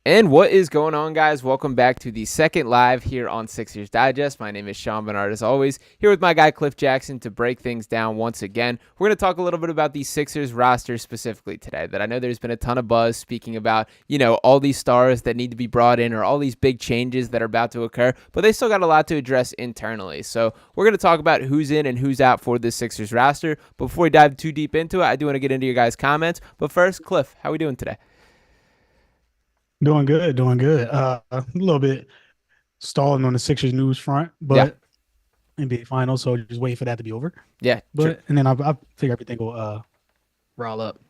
And what is going on, guys? Welcome back to the second live here on Sixers Digest. My name is Sean Barnard, as always, here with my guy Cliff Jackson to break things down once again. We're going to talk a little bit about the Sixers roster specifically today. That I know there's been a ton of buzz speaking about, all these stars that need to be brought in or all these big changes that are about to occur, but they still got a lot to address internally. So we're going to talk about who's in and who's out for this Sixers roster. But before we dive too deep into it, I do want to get into your guys' comments. But first, Cliff, how are we doing today? Doing good, doing good. A little bit stalling on the Sixers news front, Yeah, but NBA Finals, so just waiting for that to be over. yeah, But and then I figure everything will roll up.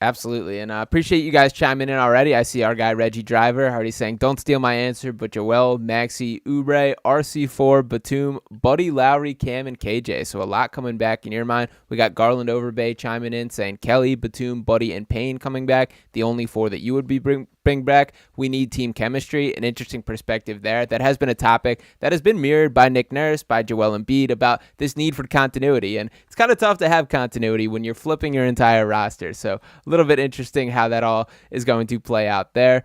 absolutely. And I appreciate you guys chiming in already. I see our guy Reggie Driver already saying, don't steal my answer, but Joel, Maxi, Oubre, RC4, Batum, Buddy, Lowry, Cam, and KJ. So a lot coming back in your mind. We got Garland Overbay chiming in saying Kelly, Batum, Buddy, and Payne coming back. The only four that you would be bring back. We need team chemistry. An interesting perspective there. That has been a topic that has been mirrored by Nick Nurse, by Joel Embiid about this need for continuity. And it's kind of tough to have continuity when you're flipping your entire roster. So a little bit interesting how that all is going to play out there.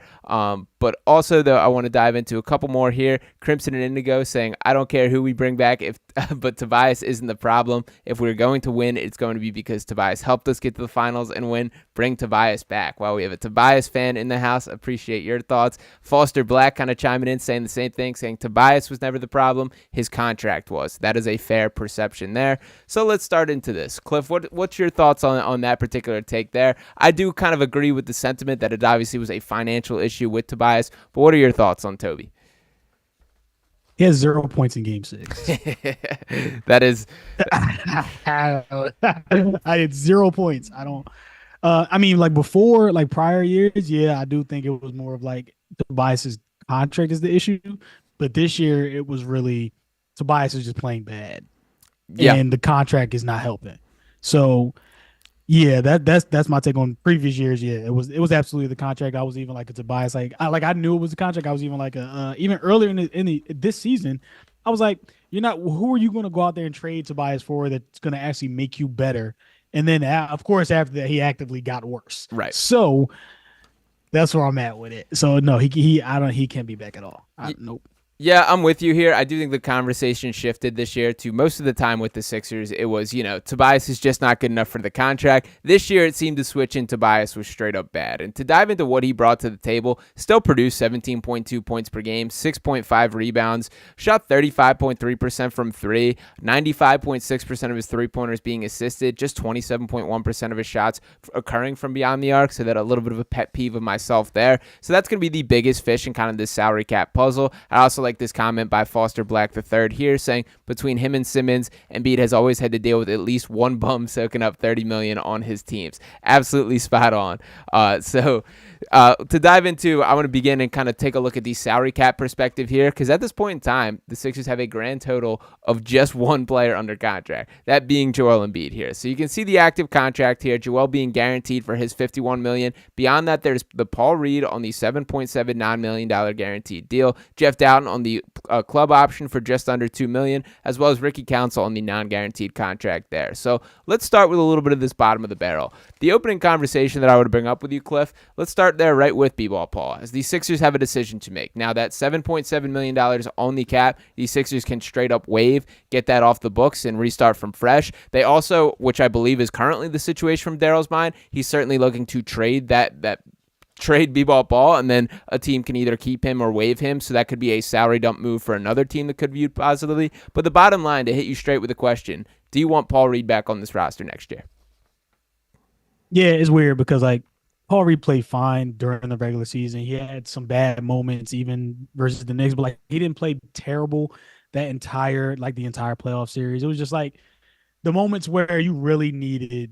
But also, though, I want to dive into a couple more here. Crimson and Indigo saying, I don't care who we bring back, but Tobias isn't the problem. If we're going to win, it's going to be because Tobias helped us get to the finals and win. Bring Tobias back. Well, we have a Tobias fan in the house. Appreciate your thoughts. Foster Black kind of chiming in, saying the same thing, saying Tobias was never the problem. His contract was. That is a fair perception there. So let's start into this. Cliff, what's your thoughts on that particular take there? I do kind of agree with the sentiment that it obviously was a financial issue with Tobias. But what are your thoughts on Toby? He has 0 points in Game 6. That is, I had 0 points. I don't. I mean, like before, like prior years, yeah, I do think it was more of like Tobias's contract is the issue, but this year it was really Tobias is just playing bad, yeah, and the contract is not helping. So yeah, that's my take on previous years. Yeah, it was absolutely the contract. I was even like a Tobias, I knew it was a contract. I was even like a even earlier in the this season, I was like, you're not who are you going to go out there and trade Tobias for that's going to actually make you better? And then of course after that he actively got worse. right. So that's where I'm at with it. So no, he can't be back at all. Nope. Yeah, I'm with you here. I do think the conversation shifted this year to most of the time with the Sixers. It was, Tobias is just not good enough for the contract. This year, it seemed to switch and Tobias was straight up bad. And to dive into what he brought to the table, still produced 17.2 points per game, 6.5 rebounds, shot 35.3% from three, 95.6% of his three-pointers being assisted, just 27.1% of his shots occurring from beyond the arc. So that a little bit of a pet peeve of myself there. So that's going to be the biggest fish in kind of this salary cap puzzle. I also like this comment by Foster Black III here saying between him and Simmons, Embiid has always had to deal with at least one bum soaking up 30 million on his teams. Absolutely spot on. To dive into, I want to begin and kind of take a look at the salary cap perspective here because at this point in time, the Sixers have a grand total of just one player under contract, that being Joel Embiid here. So you can see the active contract here, Joel being guaranteed for his 51 million. Beyond that, there's the Paul Reed on the $7.79 million guaranteed deal, Jeff Doughton on the club option for just under $2 million, as well as Ricky Council on the non-guaranteed contract there. So let's start with a little bit of this bottom of the barrel. The opening conversation that I would bring up with you, Cliff, let's start there right with B-Ball Paul, as the Sixers have a decision to make. Now that $7.7 million on the cap, the Sixers can straight up waive, get that off the books, and restart from fresh. They also, which I believe is currently the situation from Daryl's mind, he's certainly looking to trade that trade B-Ball Ball, and then a team can either keep him or waive him. So that could be a salary dump move for another team that could view positively. But the bottom line, to hit you straight with a question, do you want Paul Reed back on this roster next year? Yeah, it's weird because like Paul Reed played fine during the regular season. He had some bad moments even versus the Knicks, but like he didn't play terrible the entire playoff series. It was just like the moments where you really needed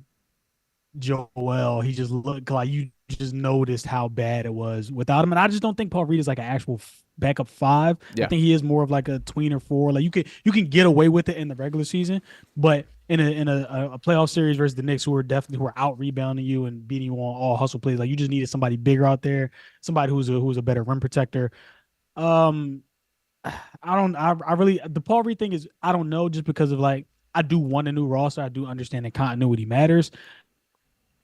Joel, he just looked like you just noticed how bad it was without him. And I just don't think Paul Reed is like an actual backup five. I Yeah. think he is more of like a tweener four. Like you can get away with it in the regular season, but in a playoff series versus the Knicks, who are out rebounding you and beating you on all hustle plays, like you just needed somebody bigger out there, somebody who's a better rim protector. Um, I don't. I really the Paul Reed thing is I don't know just because of like I do want a new roster. I do understand that continuity matters.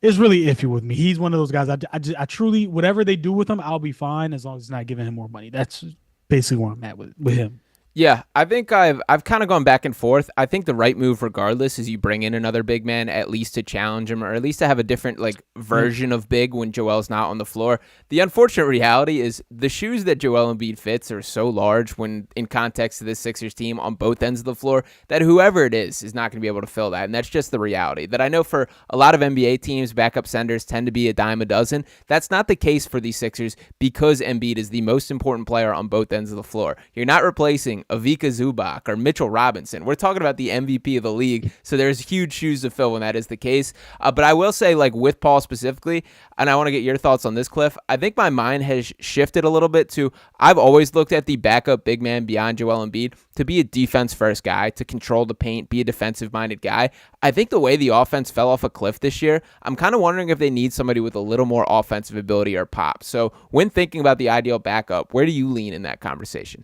It's really iffy with me. He's one of those guys. I truly, whatever they do with him, I'll be fine as long as it's not giving him more money. That's basically where I'm at with him. Yeah, I think I've kind of gone back and forth. I think the right move, regardless, is you bring in another big man at least to challenge him, or at least to have a different version of big when Joel's not on the floor. The unfortunate reality is the shoes that Joel Embiid fits are so large when in context to this Sixers team on both ends of the floor that whoever it is not going to be able to fill that, and that's just the reality. That I know for a lot of NBA teams, backup centers tend to be a dime a dozen. That's not the case for these Sixers because Embiid is the most important player on both ends of the floor. You're not replacing Ivica Zubac or Mitchell Robinson. We're talking about the MVP of the league, so there's huge shoes to fill when that is the case. But I will say, with Paul specifically, and I want to get your thoughts on this, Cliff, I think my mind has shifted a little bit to I've always looked at the backup big man beyond Joel Embiid to be a defense-first guy, to control the paint, be a defensive-minded guy. I think the way the offense fell off a cliff this year, I'm kind of wondering if they need somebody with a little more offensive ability or pop. So when thinking about the ideal backup, where do you lean in that conversation?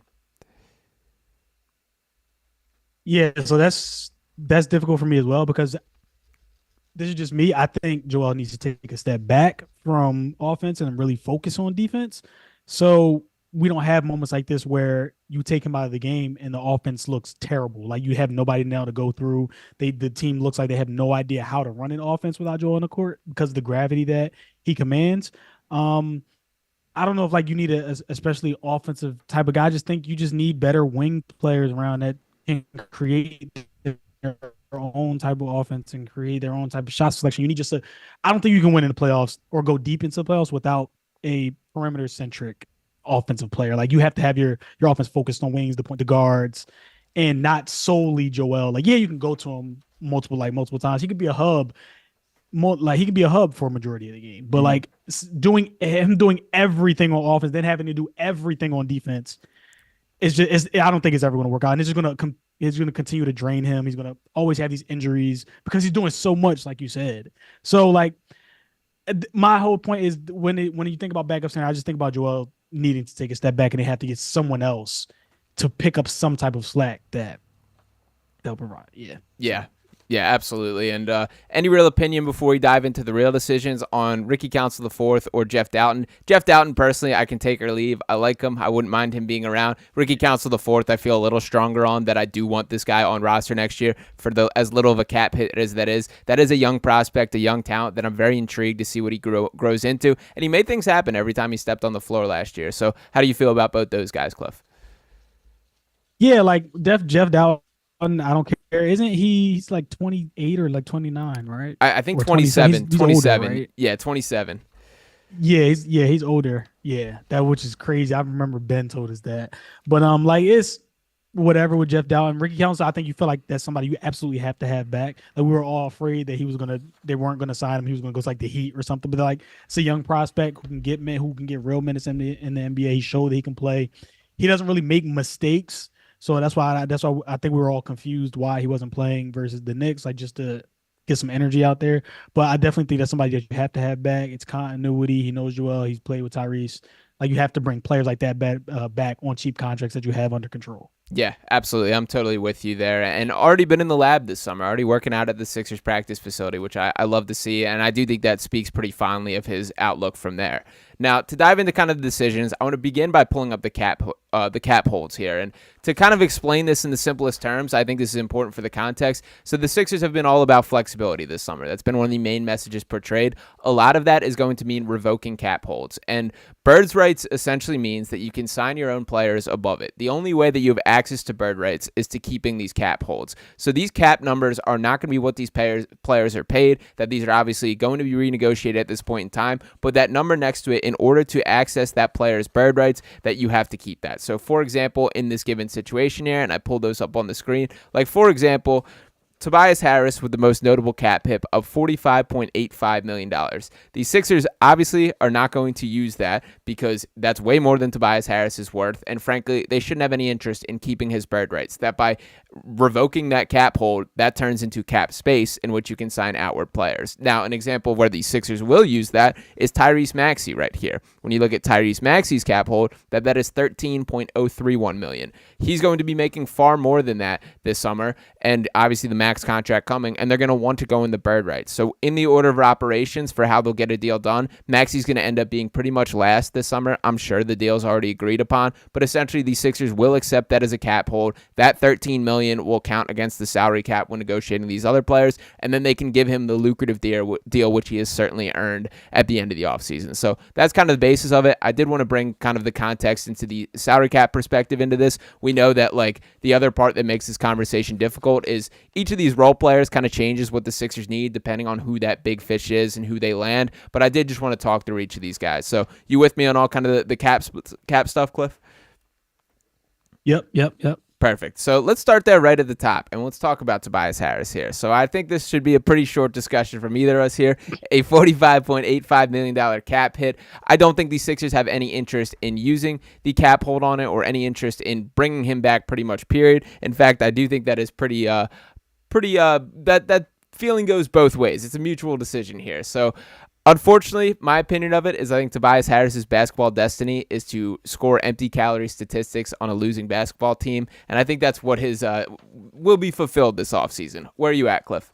Yeah, so that's difficult for me as well because this is just me. I think Joel needs to take a step back from offense and really focus on defense. So we don't have moments like this where you take him out of the game and the offense looks terrible. Like you have nobody now to go through. The team looks like they have no idea how to run an offense without Joel on the court because of the gravity that he commands. I don't know if you need a especially offensive type of guy. I just think you just need better wing players around that can create their own type of offense and create their own type of shot selection. You need I don't think you can win in the playoffs or go deep into the playoffs without a perimeter centric offensive player. Like you have to have your offense focused on wings, the guards, and not solely Joel. You can go to him multiple times. He could be a hub. He can be a hub for a majority of the game, but doing everything on offense, then having to do everything on defense, I don't think it's ever going to work out. And it's going to continue to drain him. He's going to always have these injuries because he's doing so much, like you said. So my whole point is when you think about backup center, I just think about Joel needing to take a step back and they have to get someone else to pick up some type of slack that they'll provide. Yeah. Yeah. Yeah, absolutely. And any real opinion before we dive into the real decisions on Ricky Council IV or Jeff Doughton? Jeff Doughton, personally, I can take or leave. I like him. I wouldn't mind him being around. Ricky Council IV, I feel a little stronger on that. I do want this guy on roster next year for as little of a cap hit as that is. That is a young prospect, a young talent that I'm very intrigued to see what he grows into. And he made things happen every time he stepped on the floor last year. So how do you feel about both those guys, Cliff? Yeah, Jeff Doughton, I don't care. Isn't he's 28 or 29, right? I think or 27. He's 27. older, right? Yeah, 27. Yeah, he's older. Yeah, which is crazy. I remember Ben told us that. But it's whatever with Jeff Doughton. Ricky Council, I think you feel like that's somebody you absolutely have to have back. We were all afraid that they weren't gonna sign him. He was gonna go to the Heat or something. But it's a young prospect who can get real minutes in the NBA. He showed that he can play. He doesn't really make mistakes. So that's why I think we were all confused why he wasn't playing versus the Knicks, just to get some energy out there. But I definitely think that's somebody that you have to have back. It's continuity. He knows Joel. He's played with Tyrese. You have to bring players like that back on cheap contracts that you have under control. Yeah, absolutely. I'm totally with you there. And already been in the lab this summer, already working out at the Sixers practice facility, which I love to see. And I do think that speaks pretty fondly of his outlook from there. Now, to dive into kind of the decisions, I want to begin by pulling up the cap holds here. And to kind of explain this in the simplest terms, I think this is important for the context. So the Sixers have been all about flexibility this summer. That's been one of the main messages portrayed. A lot of that is going to mean revoking cap holds. And Bird's rights essentially means that you can sign your own players above it. The only way that you have access to bird rights is to keeping these cap holds. So these cap numbers are not going to be what these players are paid, that these are obviously going to be renegotiated at this point in time, but that number next to it, in order to access that player's bird rights, that you have to keep that. So for example, in this given situation here, and I pulled those up on the screen, for example, Tobias Harris with the most notable cap hit of $45.85 million. The Sixers obviously are not going to use that because that's way more than Tobias Harris is worth, and frankly, they shouldn't have any interest in keeping his bird rights. That by revoking that cap hold, that turns into cap space in which you can sign outward players. Now, an example of where the Sixers will use that is Tyrese Maxey right here. When you look at Tyrese Maxey's cap hold, that is $13.031 million. He's going to be making far more than that this summer, and obviously the max contract coming, and they're going to want to go in the bird rights. So in the order of operations for how they'll get a deal done, Maxey's going to end up being pretty much last this summer. I'm sure the deal's already agreed upon, but essentially the Sixers will accept that as a cap hold. That $13 million will count against the salary cap when negotiating these other players, and then they can give him the lucrative deal which he has certainly earned at the end of the offseason. So that's kind of the basis of it. I did want to bring kind of the context into the salary cap perspective into this. We know that like the other part that makes this conversation difficult is each of these role players kind of changes what the Sixers need depending on who that big fish is and who they land. But I did just want to talk through each of these guys. So you with me on all kind of the cap stuff, Cliff? Yep. Perfect. So let's start there right at the top, and let's talk about Tobias Harris here. So I think this should be a pretty short discussion from either of us here. A $45.85 million cap hit. I don't think the Sixers have any interest in using the cap hold on it or any interest in bringing him back pretty much, period. In fact, I do think that is that feeling goes both ways. It's a mutual decision here. So unfortunately, my opinion of it is I think Tobias Harris's basketball destiny is to score empty calorie statistics on a losing basketball team, and I think that's what his will be fulfilled this offseason. Where are you at, Cliff?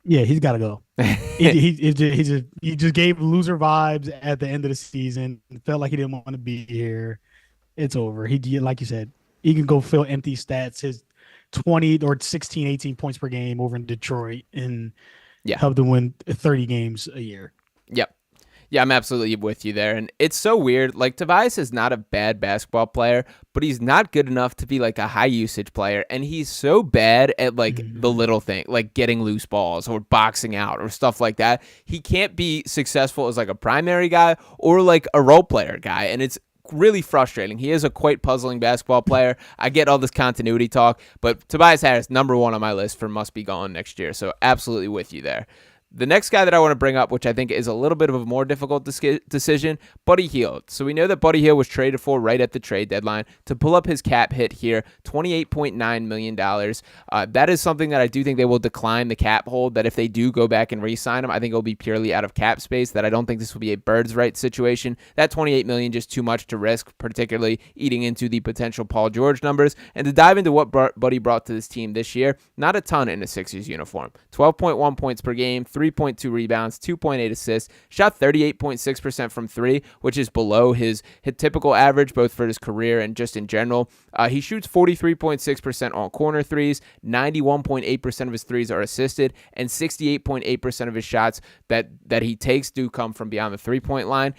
Yeah, he's got to go. he just gave loser vibes at the end of the season. Felt like he didn't want to be here. It's over. He, like you said, he can go fill empty stats. His 20 or 16, 18 points per game over in Detroit and help them win 30 games a year. Yep. Yeah, I'm absolutely with you there. And it's so weird. Like, Tobias is not a bad basketball player, but he's not good enough to be like a high usage player. And he's so bad at like the little thing, like getting loose balls or boxing out or stuff like that. He can't be successful as like a primary guy or like a role player guy. And it's really frustrating. He is a quite puzzling basketball player. I get all this continuity talk, but Tobias Harris, number one on my list for must be gone next year. So absolutely with you there. The next guy that I want to bring up, which I think is a little bit of a more difficult decision, Buddy Hield. So we know that Buddy Hield was traded for right at the trade deadline. To pull up his cap hit here, $28.9 million. That is something that I do think they will decline the cap hold, that if they do go back and re-sign him, I think it will be purely out of cap space, that I don't think this will be a bird's right situation. That $28 million just too much to risk, particularly eating into the potential Paul George numbers. And to dive into what Buddy brought to this team this year, not a ton in a Sixers uniform. 12.1 points per game, 3.2 rebounds, 2.8 assists, shot 38.6% from three, which is below his typical average, both for his career and just in general. He shoots 43.6% on corner threes, 91.8% of his threes are assisted, and 68.8% of his shots that he takes do come from beyond the three-point line.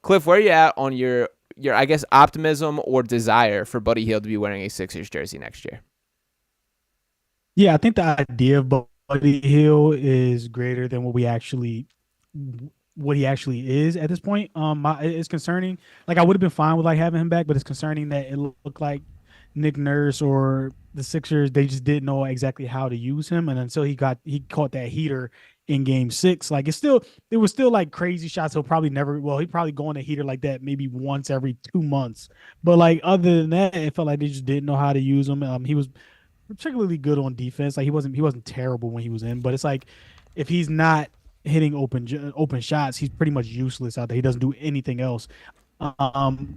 Cliff, where are you at on your I guess, optimism or desire for Buddy Hield to be wearing a Sixers jersey next year? Yeah, I think the idea of Buddy Hield is greater than what he actually is at this point. It's concerning. Like, I would have been fine with like having him back, but it's concerning that it looked like Nick Nurse or the Sixers, they just didn't know exactly how to use him, and until he caught that heater in Game 6, like it was still like crazy shots. He probably go on a heater like that maybe once every 2 months, but like other than that, it felt like they just didn't know how to use him. He was particularly good on defense. Like he wasn't terrible when he was in, but it's like if he's not hitting open shots, he's pretty much useless out there. He doesn't do anything else,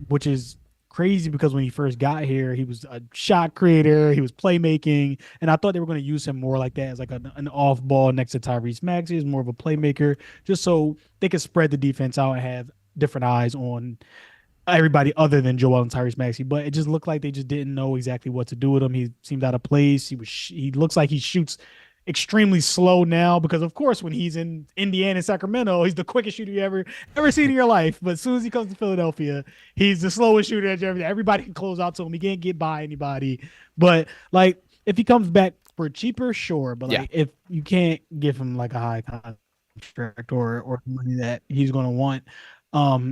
which is crazy because when he first got here, he was a shot creator, he was playmaking, and I thought they were going to use him more like that as like an off ball next to Tyrese Maxey, as more of a playmaker, just so they could spread the defense out and have different eyes on everybody other than Joel and Tyrese Maxey. But it just looked like they just didn't know exactly what to do with him. He seemed out of place. He looks like he shoots extremely slow now because, of course, when he's in Indiana and Sacramento, he's the quickest shooter you ever seen in your life. But as soon as he comes to Philadelphia, he's the slowest shooter at everything. Everybody can close out to him. He can't get by anybody. But like, if he comes back for cheaper, sure. But like, if you can't give him like a high contract or money that he's going to want,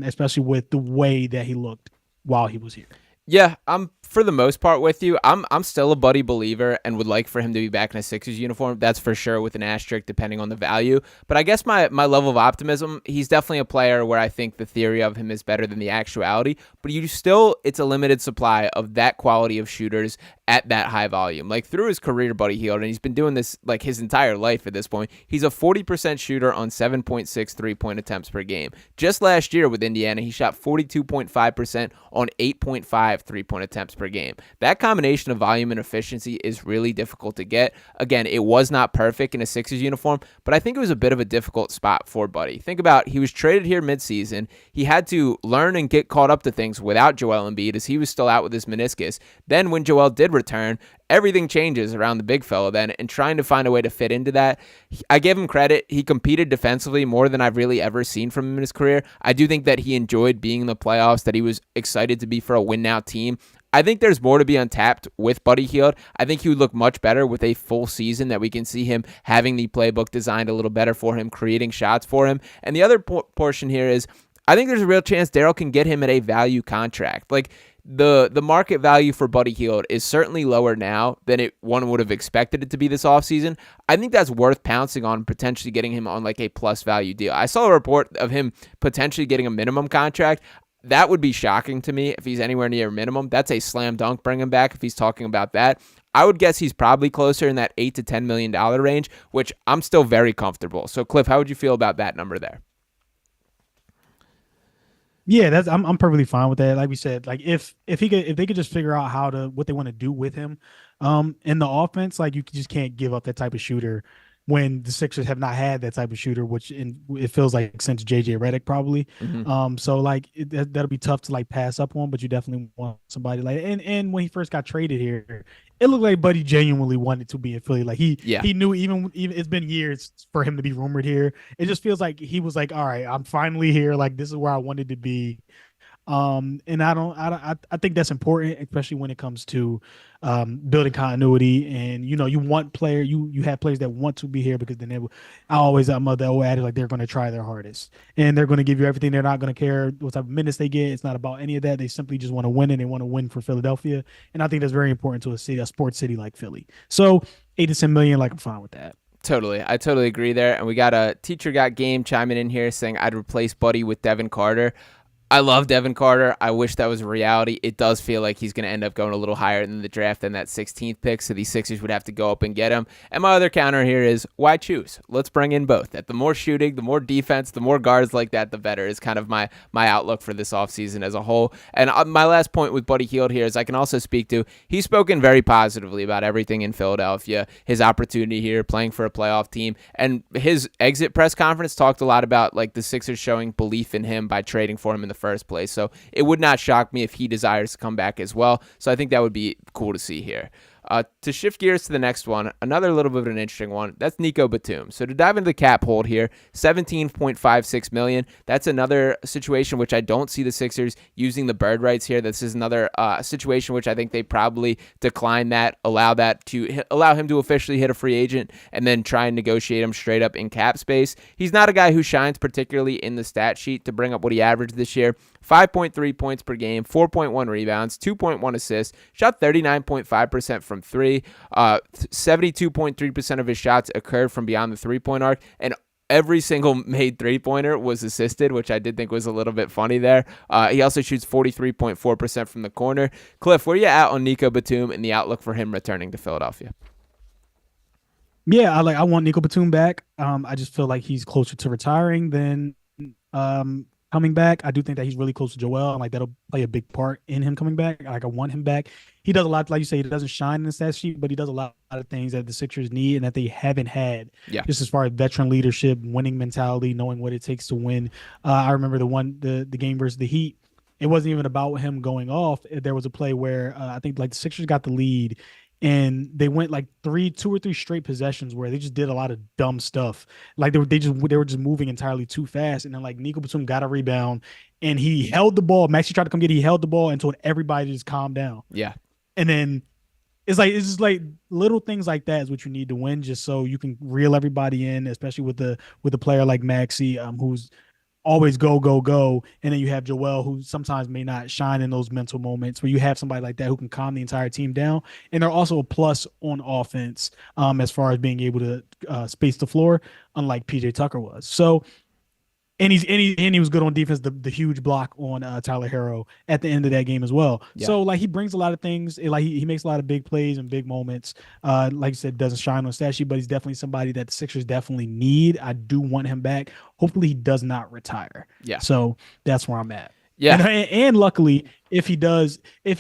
especially with the way that he looked while he was here. Yeah, I'm for the most part with you. I'm still a Buddy believer and would like for him to be back in a Sixers uniform. That's for sure, with an asterisk depending on the value. But I guess my level of optimism, he's definitely a player where I think the theory of him is better than the actuality. But it's a limited supply of that quality of shooters at that high volume. Like through his career, Buddy Hield, and he's been doing this like his entire life at this point, he's a 40% shooter on 7.6 3-point attempts per game. Just last year with Indiana, he shot 42.5% on 8.5 3-point attempts per game. That combination of volume and efficiency is really difficult to get. Again, it was not perfect in a Sixers uniform, but I think it was a bit of a difficult spot for Buddy. Think about, he was traded here midseason. He had to learn and get caught up to things without Joel Embiid, as he was still out with his meniscus. Then when Joel did return, everything changes around the big fella then, and trying to find a way to fit into that. I give him credit. He competed defensively more than I've really ever seen from him in his career. I do think that he enjoyed being in the playoffs, that he was excited to be for a win-now team. I think there's more to be untapped with Buddy Hield. I think he would look much better with a full season, that we can see him having the playbook designed a little better for him, creating shots for him. And the other portion here is, I think there's a real chance Daryl can get him at a value contract. Like, the market value for Buddy Hield is certainly lower now than one would have expected it to be this offseason. I think that's worth pouncing on, potentially getting him on like a plus value deal. I saw a report of him potentially getting a minimum contract. That would be shocking to me if he's anywhere near minimum. That's a slam dunk, bring him back if he's talking about that. I would guess he's probably closer in that $8 to $10 million range, which I'm still very comfortable. So, Cliff, how would you feel about that number there? Yeah, I'm perfectly fine with that. Like we said, like if they could just figure out what they want to do with him, in the offense, like you just can't give up that type of shooter when the Sixers have not had that type of shooter, which it feels like since JJ Redick probably. So like that'll be tough to like pass up on, but you definitely want somebody like, and when he first got traded here, it looked like Buddy genuinely wanted to be in Philly. Like he knew even it's been years for him to be rumored here. It just feels like he was like, all right, I'm finally here. Like this is where I wanted to be. And I think that's important, especially when it comes to building continuity. And you want you have players that want to be here, because then I'm of the old adage, like they're going to try their hardest and they're going to give you everything. They're not going to care what type of minutes they get. It's not about any of that. They simply just want to win, and they want to win for Philadelphia. And I think that's very important to a sports city like Philly. So 8 to 10 million, like I'm fine with that. Totally. I totally agree there. And we got a Teacher Got Game chiming in here saying I'd replace Buddy with Devin Carter. I love Devin Carter. I wish that was a reality. It does feel like he's going to end up going a little higher in the draft than that 16th pick, so these Sixers would have to go up and get him. And my other counter here is, why choose? Let's bring in both. That the more shooting, the more defense, the more guards like that, the better, is kind of my outlook for this offseason as a whole. And my last point with Buddy Hield here is I can also speak to, he's spoken very positively about everything in Philadelphia, his opportunity here, playing for a playoff team, and his exit press conference talked a lot about like the Sixers showing belief in him by trading for him in the first place. So it would not shock me if he desires to come back as well. So I think that would be cool to see here. To shift gears to the next one, another little bit of an interesting one, that's Nico Batum. So to dive into the cap hold here, $17.56 million. That's another situation which I don't see the Sixers using the bird rights here. This is another situation which I think they probably decline that, allow him to officially hit a free agent, and then try and negotiate him straight up in cap space. He's not a guy who shines particularly in the stat sheet. To bring up what he averaged this year, 5.3 points per game, 4.1 rebounds, 2.1 assists, shot 39.5% from three, 72.3% of his shots occurred from beyond the three-point arc, and every single made three-pointer was assisted, which I did think was a little bit funny there. He also shoots 43.4% from the corner. Cliff, where are you at on Nico Batum and the outlook for him returning to Philadelphia? Yeah, I want Nico Batum back. I just feel like he's closer to retiring than coming back. I do think that he's really close to Joel, and like that'll play a big part in him coming back. Like I want him back. He does a lot, like you say, he doesn't shine in the stat sheet, but he does a lot of things that the Sixers need and that they haven't had. Yeah. Just as far as veteran leadership, winning mentality, knowing what it takes to win. I remember the game versus the Heat. It wasn't even about him going off. There was a play where I think like the Sixers got the lead, and they went like 2 or 3 straight possessions where they just did a lot of dumb stuff. Like they were just moving entirely too fast. And then like Nico Batum got a rebound and he held the ball. Maxey tried to come get it. He held the ball and told everybody to just calm down. Yeah. And then it's just like little things like that is what you need to win, just so you can reel everybody in, especially with a player like Maxey, who's always go, go, go. And then you have Joel, who sometimes may not shine in those mental moments, where you have somebody like that who can calm the entire team down. And they're also a plus on offense as far as being able to space the floor, unlike PJ Tucker was. So, and he was good on defense, the huge block on Tyler Herro at the end of that game as well. Yeah. So like he brings a lot of things, like he makes a lot of big plays and big moments. Like you said, doesn't shine on stat sheet, but he's definitely somebody that the Sixers definitely need. I do want him back. Hopefully he does not retire. Yeah. So that's where I'm at. Yeah. And luckily, if he does, if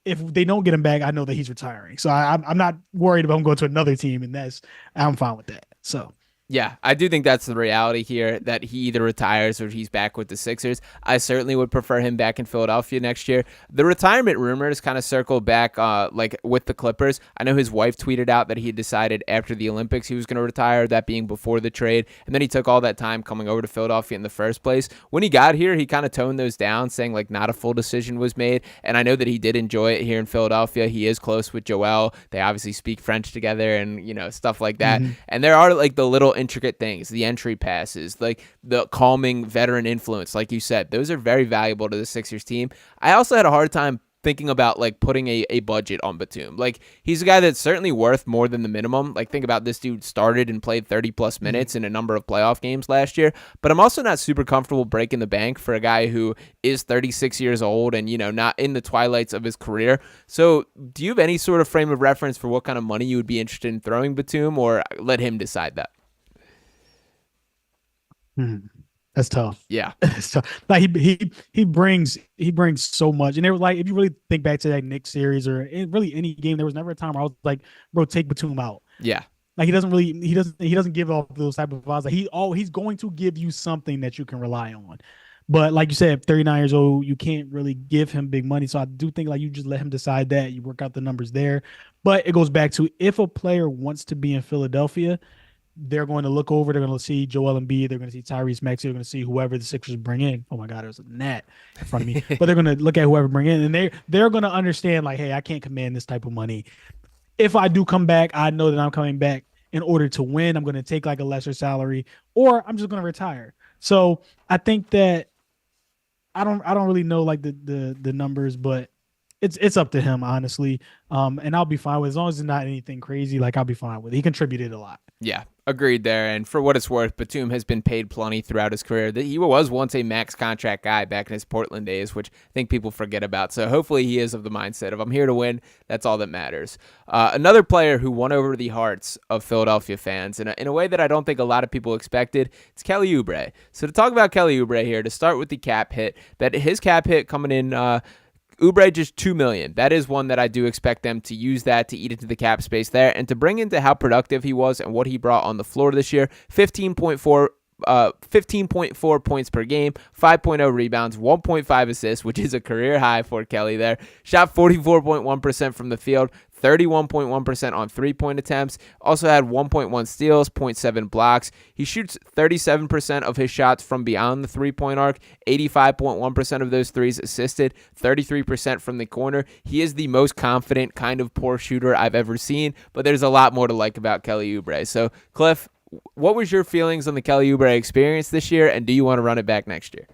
if they don't get him back, I know that he's retiring. So I'm not worried about him going to another team, and I'm fine with that. So Yeah, I do think that's the reality here, that he either retires or he's back with the Sixers. I certainly would prefer him back in Philadelphia next year. The retirement rumors kind of circle back like with the Clippers. I know his wife tweeted out that he had decided after the Olympics he was going to retire, that being before the trade. And then he took all that time coming over to Philadelphia in the first place. When he got here, he kind of toned those down, saying like not a full decision was made. And I know that he did enjoy it here in Philadelphia. He is close with Joel. They obviously speak French together and, stuff like that. mm-hmm. And there are like the little intricate things, the entry passes, like the calming veteran influence, like you said, those are very valuable to the Sixers team. I also had a hard time thinking about like putting a budget on Batum. Like he's a guy that's certainly worth more than the minimum. Like think about this dude started and played 30 plus minutes in a number of playoff games last year, but I'm also not super comfortable breaking the bank for a guy who is 36 years old and, not in the twilights of his career. So do you have any sort of frame of reference for what kind of money you would be interested in throwing Batum, or let him decide that? That's tough. Yeah. It's tough. Like he brings so much. And they were like, if you really think back to that Knicks series or really any game, there was never a time where I was like, bro, take Batum out. Yeah. Like he doesn't give off those type of vibes. Like he's going to give you something that you can rely on. But like you said, 39 years old, you can't really give him big money. So I do think like you just let him decide that. You work out the numbers there. But it goes back to, if a player wants to be in Philadelphia, they're going to look over. They're going to see Joel Embiid. They're going to see Tyrese Maxey. They're going to see whoever the Sixers bring in. Oh my God, there's a gnat in front of me. But they're going to look at whoever bring in, and they're going to understand like, hey, I can't command this type of money. If I do come back, I know that I'm coming back in order to win. I'm going to take like a lesser salary, or I'm just going to retire. So I think that I don't really know like the numbers, but it's up to him honestly. And I'll be fine with it. As long as it's not anything crazy. Like I'll be fine with it. He contributed a lot. Yeah, agreed there. And for what it's worth, Batum has been paid plenty throughout his career. He was once a max contract guy back in his Portland days, which I think people forget about. So hopefully he is of the mindset of, I'm here to win. That's all that matters. Another player who won over the hearts of Philadelphia fans in a way that I don't think a lot of people expected, it's Kelly Oubre. So to talk about Kelly Oubre here, to start with the cap hit, that his cap hit coming in Oubre just $2 million. That is one that I do expect them to use that to eat into the cap space there, and to bring into how productive he was and what he brought on the floor this year. 15.4 points per game, 5.0 rebounds, 1.5 assists, which is a career high for Kelly there. Shot 44.1% from the field, 31.1% on three-point attempts. Also had 1.1 steals, 0.7 blocks. He shoots 37% of his shots from beyond the three-point arc, 85.1% of those threes assisted, 33% from the corner. He is the most confident kind of poor shooter I've ever seen, but there's a lot more to like about Kelly Oubre. So, Cliff, what was your feelings on the Kelly Oubre experience this year, and do you want to run it back next year?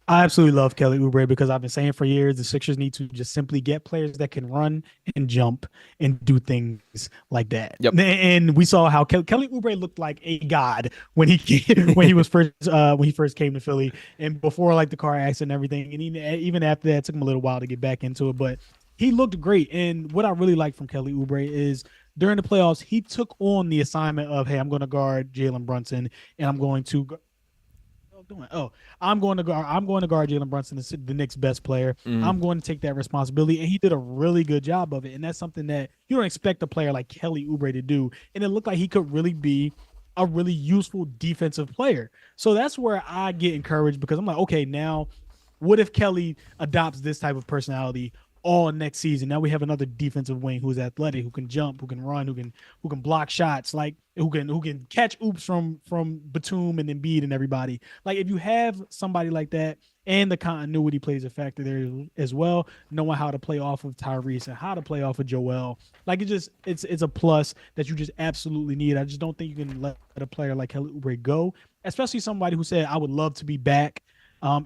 I absolutely love Kelly Oubre because I've been saying for years the Sixers need to just simply get players that can run and jump and do things like that. Yep. And we saw how Kelly Oubre looked like a god when he was first when he first came to Philly, and before like the car accident and everything. And even after that, it took him a little while to get back into it, but he looked great. And what I really like from Kelly Oubre is during the playoffs, he took on the assignment of, hey, I'm going to guard Jalen Brunson, and I'm going to I'm going to guard Jalen Brunson, the Knicks' best player. I'm going to take that responsibility, and he did a really good job of it. And that's something that you don't expect a player like Kelly Oubre to do. And it looked like he could really be a really useful defensive player. So that's where I get encouraged, because I'm like, okay, now what if Kelly adopts this type of personality all next season? Now we have another defensive wing who's athletic, who can jump, who can run, who can block shots, like who can catch oops from Batum and Embiid and everybody. Like if you have somebody like that, and the continuity plays a factor there as well, knowing how to play off of Tyrese and how to play off of Joel, like it's a plus that you just absolutely need. I just don't think you can let a player like Kelly Oubre go, especially somebody who said, I would love to be back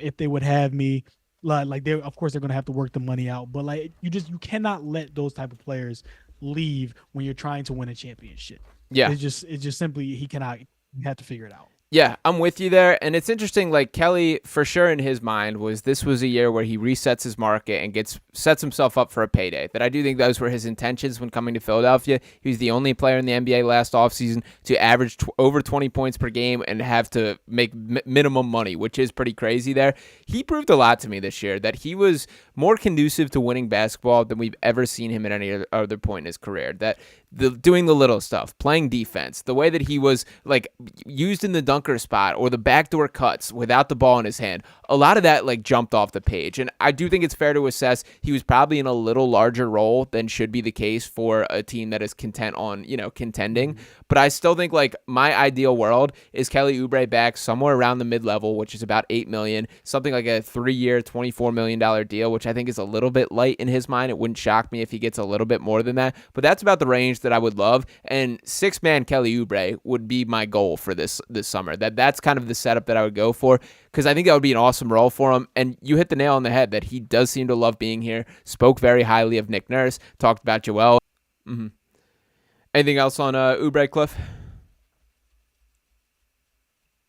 if they would have me. Like they, of course, they're gonna have to work the money out, but like you cannot let those type of players leave when you're trying to win a championship. Yeah, it's just simply he cannot. You have to figure it out. Yeah, I'm with you there. And it's interesting, like Kelly, for sure in his mind, this was a year where he resets his market and sets himself up for a payday. That I do think those were his intentions when coming to Philadelphia. He was the only player in the NBA last offseason to average over 20 points per game and have to make minimum money, which is pretty crazy there. He proved a lot to me this year that he was more conducive to winning basketball than we've ever seen him at any other point in his career. That doing the little stuff, playing defense, the way that he was like used in the dunker spot or the backdoor cuts without the ball in his hand, a lot of that like jumped off the page. And I do think it's fair to assess he was probably in a little larger role than should be the case for a team that is content on, contending. But I still think like my ideal world is Kelly Oubre back somewhere around the mid-level, which is about $8 million, something like a 3-year, $24 million deal, which I think is a little bit light in his mind. It wouldn't shock me if he gets a little bit more than that, but that's about the range that I would love. And 6-man Kelly Oubre would be my goal for this summer. That's kind of the setup that I would go for, because I think that would be an awesome role for him. And you hit the nail on the head that he does seem to love being here. Spoke very highly of Nick Nurse. Talked about Joel. Anything else on Oubre, Cliff?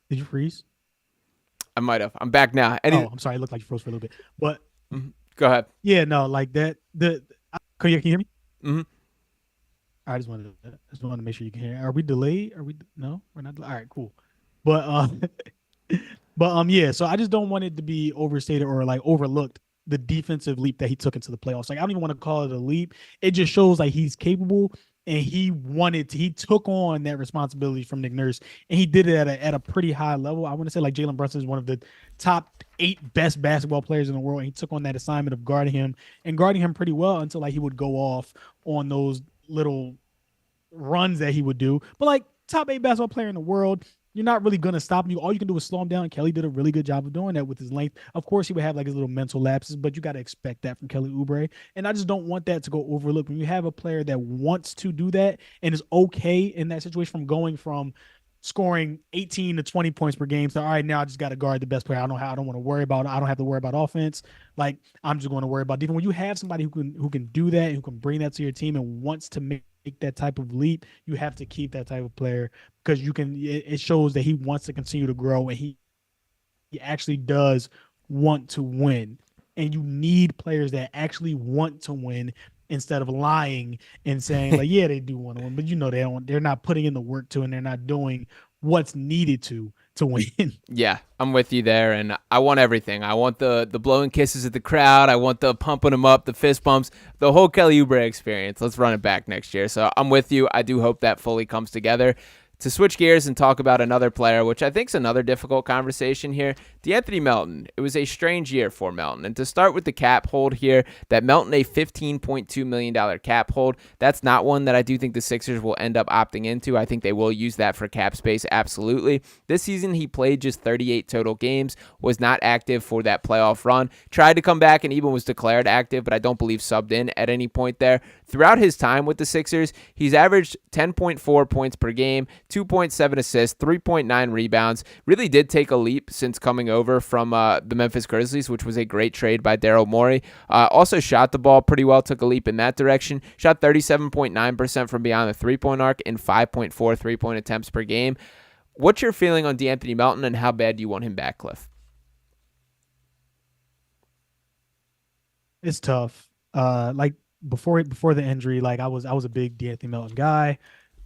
Did you freeze? I might have. I'm back now. I'm sorry. It looked like you froze for a little bit, but go ahead. Yeah, no, like that. Can you hear me? Mm-hmm. I just wanted to make sure you can hear. Are we delayed? No, we're not. All right, cool. But yeah. So I just don't want it to be overstated or like overlooked, the defensive leap that he took into the playoffs. Like I don't even want to call it a leap. It just shows like he's capable, and he took on that responsibility from Nick Nurse, and he did it at a pretty high level. I want to say like Jalen Brunson is one of the top 8 best basketball players in the world, and he took on that assignment of guarding him pretty well until like he would go off on those little runs that he would do. But like top 8 basketball player in the world, you're not really going to stop him. All you can do is slow him down. Kelly did a really good job of doing that with his length. Of course, he would have like his little mental lapses, but you got to expect that from Kelly Oubre. And I just don't want that to go overlooked. When you have a player that wants to do that and is okay in that situation, from going from scoring 18 to 20 points per game, so all right, now I just got to guard the best player. I don't want to worry about. I don't have to worry about offense. Like I'm just going to worry about defense. When you have somebody who can do that, who can bring that to your team and wants to make that type of leap, you have to keep that type of player, because it shows that he wants to continue to grow, and he actually does want to win. And you need players that actually want to win, instead of lying and saying like, yeah, they do want to win, but they're not putting in the work to, and they're not doing what's needed to win. Yeah, I'm with you there, and I want everything. I want the blowing kisses at the crowd. I want the pumping them up, the fist bumps, the whole Kelly Oubre experience. Let's run it back next year. So I'm with you. I do hope that fully comes together. To switch gears and talk about another player, which I think is another difficult conversation here, DeAnthony Melton. It was a strange year for Melton. And to start with the cap hold here, that Melton a $15.2 million cap hold, that's not one that I do think the Sixers will end up opting into. I think they will use that for cap space, absolutely. This season, he played just 38 total games, was not active for that playoff run, tried to come back and even was declared active, but I don't believe subbed in at any point there. Throughout his time with the Sixers, he's averaged 10.4 points per game, 2.7 assists, 3.9 rebounds. Really did take a leap since coming over from the Memphis Grizzlies, which was a great trade by Daryl Morey. Also shot the ball pretty well, took a leap in that direction. Shot 37.9% from beyond the three-point arc and 5.4 three-point attempts per game. What's your feeling on DeAnthony Melton, and how bad do you want him back, Cliff? It's tough. Like before the injury, like I was a big DeAnthony Melton guy.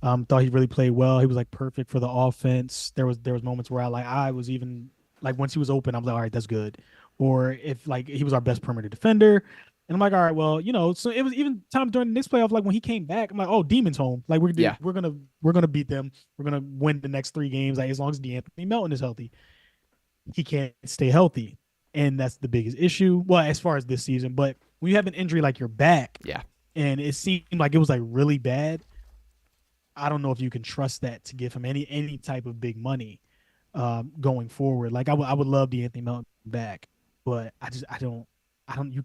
Thought he really played well. He was like perfect for the offense. There was moments where I was even like, once he was open, I was like, all right, that's good. Or if like he was our best perimeter defender, and I'm like, all right, well, so it was even times during the next playoff, like when he came back, I'm like, oh, Demon's home. Like we're gonna beat them. We're gonna win the next 3 games. Like as long as DeAnthony Melton is healthy, he can't stay healthy, and that's the biggest issue. Well, as far as this season, but when you have an injury like your back, yeah, and it seemed like it was like really bad, I don't know if you can trust that to give him any type of big money going forward. Like I would love DeAnthony Melton back, but I just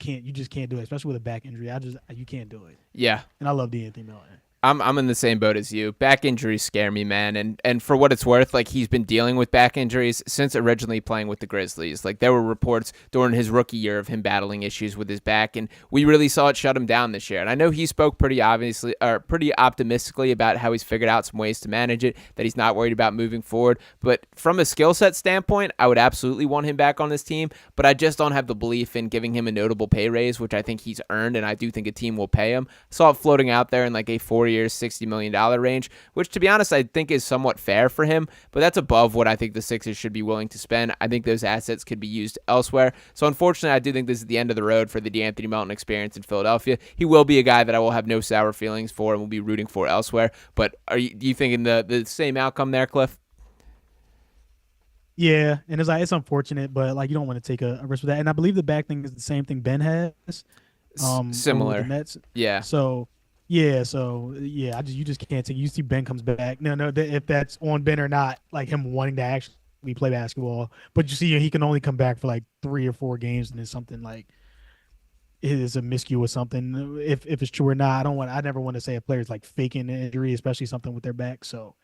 can't do it, especially with a back injury. You can't do it. Yeah. And I love DeAnthony Melton. I'm in the same boat as you. Back injuries scare me, man. And for what it's worth, like he's been dealing with back injuries since originally playing with the Grizzlies. Like there were reports during his rookie year of him battling issues with his back, and we really saw it shut him down this year. And I know he spoke pretty obviously or pretty optimistically about how he's figured out some ways to manage it, that he's not worried about moving forward. But from a skill set standpoint, I would absolutely want him back on this team, but I just don't have the belief in giving him a notable pay raise, which I think he's earned, and I do think a team will pay him. I saw it floating out there in like a 4-year, $60 million range, which to be honest, I think is somewhat fair for him, but that's above what I think the Sixers should be willing to spend. I think those assets could be used elsewhere. So unfortunately, I do think this is the end of the road for the DeAnthony Melton experience in Philadelphia. He will be a guy that I will have no sour feelings for and will be rooting for elsewhere. But do you thinking the same outcome there, Cliff? Yeah, and it's unfortunate, but like you don't want to take a risk with that. And I believe the back thing is the same thing Ben has, over with the Similar. Nets. Yeah. So you just can't take. You see Ben comes back. No, if that's on Ben or not, like him wanting to actually play basketball, but you see he can only come back for like 3 or 4 games, and it's something like it is a miscue or something. If it's true or not, I never want to say a player's like faking an injury, especially something with their back. So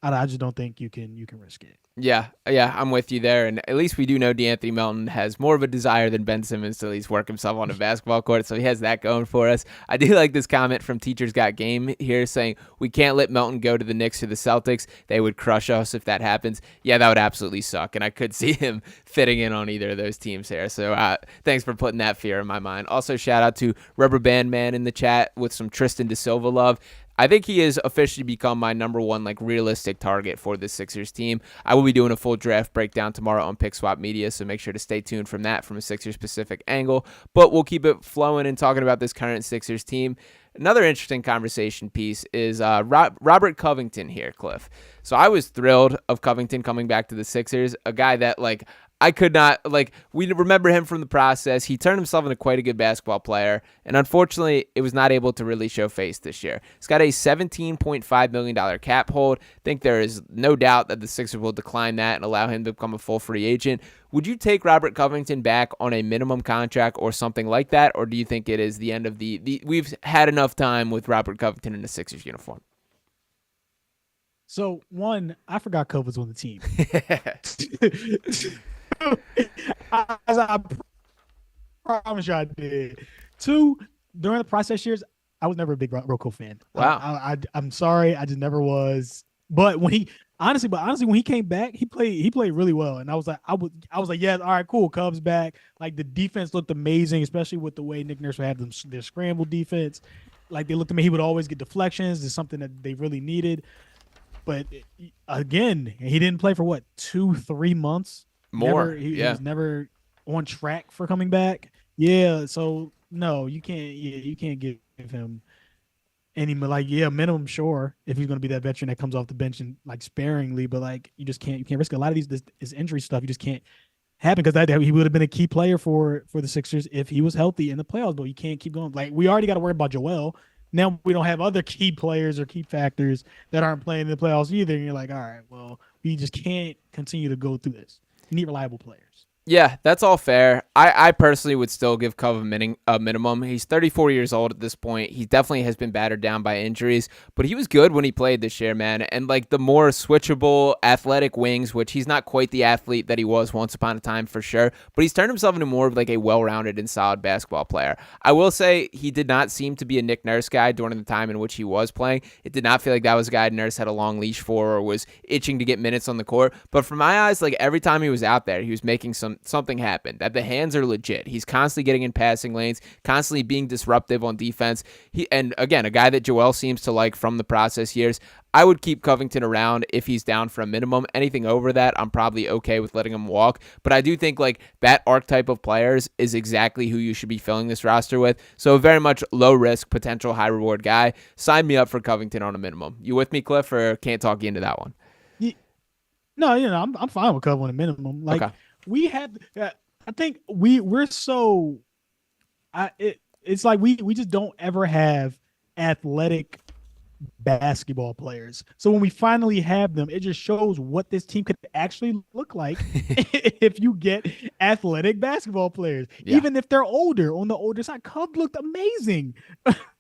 I just don't think you can risk it. Yeah, I'm with you there. And at least we do know DeAnthony Melton has more of a desire than Ben Simmons to at least work himself on a basketball court, so he has that going for us. I do like this comment from Teachers Got Game here saying, we can't let Melton go to the Knicks or the Celtics. They would crush us if that happens. Yeah, that would absolutely suck, and I could see him fitting in on either of those teams here. So thanks for putting that fear in my mind. Also, shout out to Rubber Band Man in the chat with some Tristan DeSilva love. I think he has officially become my number one like realistic target for the Sixers team. I will be doing a full draft breakdown tomorrow on Pick Swap Media, so make sure to stay tuned from that from a Sixers specific angle. But we'll keep it flowing and talking about this current Sixers team. Another interesting conversation piece is Robert Covington here, Cliff. So I was thrilled of Covington coming back to the Sixers, a guy that like I could not, like, we remember him from the process. He turned himself into quite a good basketball player, and unfortunately, it was not able to really show face this year. He's got a $17.5 million cap hold. I think there is no doubt that the Sixers will decline that and allow him to become a full free agent. Would you take Robert Covington back on a minimum contract or something like that, or do you think it is the end of the we've had enough time with Robert Covington in the Sixers uniform? So, one, I forgot Cove was on the team. I promise you I did. Two, during the process years, I was never a big Rocco fan. Wow. I'm sorry, I just never was. But when he honestly, when he came back, he played really well, and I was like, yeah, all right, cool, Cubs back. Like the defense looked amazing, especially with the way Nick Nurse had their scramble defense. Like they looked at me, he would always get deflections. It's something that they really needed. But again, he didn't play for what 2-3 months. More, he was never on track for coming back. Yeah, so no, you can't. Yeah, you can't give him any minimum, sure, if he's going to be that veteran that comes off the bench and like sparingly, but like you can't risk a lot of this injury stuff. You just can't happen because he would have been a key player for the Sixers if he was healthy in the playoffs. But you can't keep going. Like we already got to worry about Joel. Now we don't have other key players or key factors that aren't playing in the playoffs either. And you're like, all right, well, we just can't continue to go through this. You need reliable players. Yeah, that's all fair. I personally would still give Cove a minimum. He's 34 years old at this point. He definitely has been battered down by injuries, but he was good when he played this year, man. And like the more switchable athletic wings, which he's not quite the athlete that he was once upon a time for sure, but he's turned himself into more of like a well-rounded and solid basketball player. I will say he did not seem to be a Nick Nurse guy during the time in which he was playing. It did not feel like that was a guy Nurse had a long leash for or was itching to get minutes on the court. But from my eyes, like every time he was out there, he was making something happen, that the hands are legit. He's constantly getting in passing lanes, constantly being disruptive on defense. And again, a guy that Joel seems to like from the process years. I would keep Covington around if he's down for a minimum. Anything over that, I'm probably okay with letting him walk. But I do think like that archetype of players is exactly who you should be filling this roster with. So very much low risk, potential high reward guy. Sign me up for Covington on a minimum. You with me, Cliff, or can't talk you into that one? No, I'm fine with Cove on a minimum. Like okay. We had, I think we're so, it's like we just don't ever have athletic basketball players. So when we finally have them, it just shows what this team could actually look like if you get athletic basketball players, Yeah. even if they're older. On the older side, Cubs looked amazing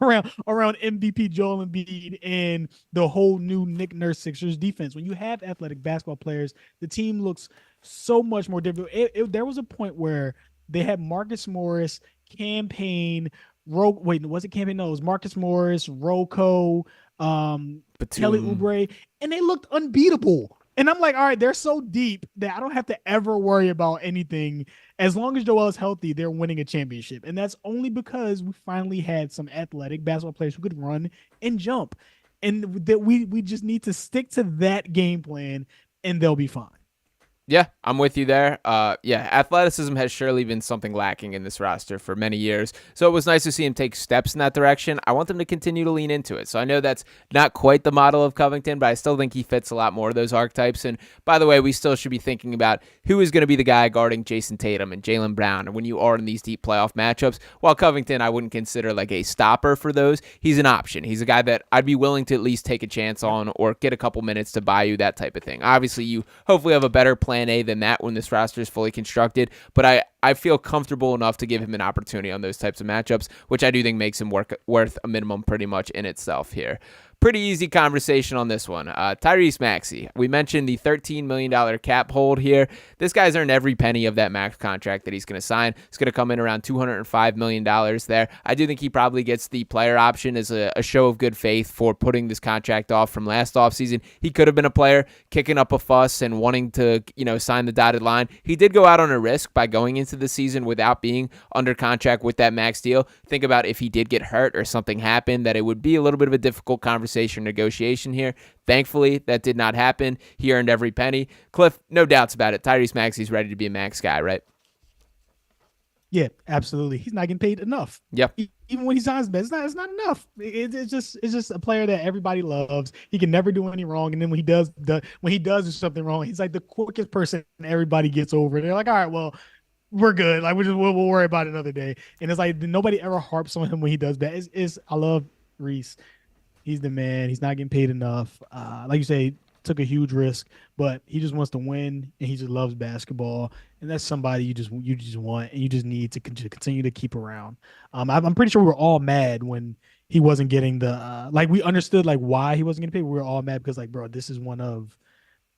around MVP Joel Embiid and the whole new Nick Nurse Sixers defense. When you have athletic basketball players, the team looks so much more difficult. There was a point where they had Marcus Morris, Campaign, wait, was it Campaign? No, it was Marcus Morris, Rocco, Kelly Batum. Oubre, and they looked unbeatable. And I'm like, all right, they're so deep that I don't have to ever worry about anything. As long as Joel is healthy, they're winning a championship. And that's only because we finally had some athletic basketball players who could run and jump. And that we just need to stick to that game plan and they'll be fine. Yeah, I'm with you there. Yeah, athleticism has surely been something lacking in this roster for many years. So it was nice to see him take steps in that direction. I want them to continue to lean into it. So I know that's not quite the model of Covington, but I still think he fits a lot more of those archetypes. And by the way, we still should be thinking about who is going to be the guy guarding Jason Tatum and Jaylen Brown when you are in these deep playoff matchups. While Covington, I wouldn't consider like a stopper for those. He's an option. He's a guy that I'd be willing to at least take a chance on or get a couple minutes to buy you, that type of thing. Obviously, you hopefully have a better plan A than that when this roster is fully constructed, but I feel comfortable enough to give him an opportunity on those types of matchups, which I do think makes him worth a minimum pretty much in itself here. Pretty easy conversation on this one. Tyrese Maxey. We mentioned the $13 million cap hold here. This guy's earned every penny of that max contract that he's going to sign. It's going to come in around $205 million there. I do think he probably gets the player option as a show of good faith for putting this contract off from last offseason. He could have been a player kicking up a fuss and wanting to, sign the dotted line. He did go out on a risk by going into the season without being under contract with that max deal. Think about if he did get hurt or something happened, that it would be a little bit of a difficult conversation negotiation here. Thankfully, that did not happen. He earned every penny. Cliff, no doubts about it. Tyrese Maxey's ready to be a max guy, right? Yeah, absolutely. He's not getting paid enough. Yep. Even when he signs, it's not enough. It's just a player that everybody loves. He can never do any wrong, and then when he does do something wrong, he's like the quickest person everybody gets over. They're like, all right, well, we're good. Like we'll worry about it another day. And it's like nobody ever harps on him when he does bad. I love Reese. He's the man. He's not getting paid enough. Like you say, took a huge risk, but he just wants to win and he just loves basketball. And that's somebody you just want and you just need to continue to keep around. I'm pretty sure we were all mad when he wasn't getting the like we understood like why he wasn't getting paid. We were all mad because like, bro, this is one of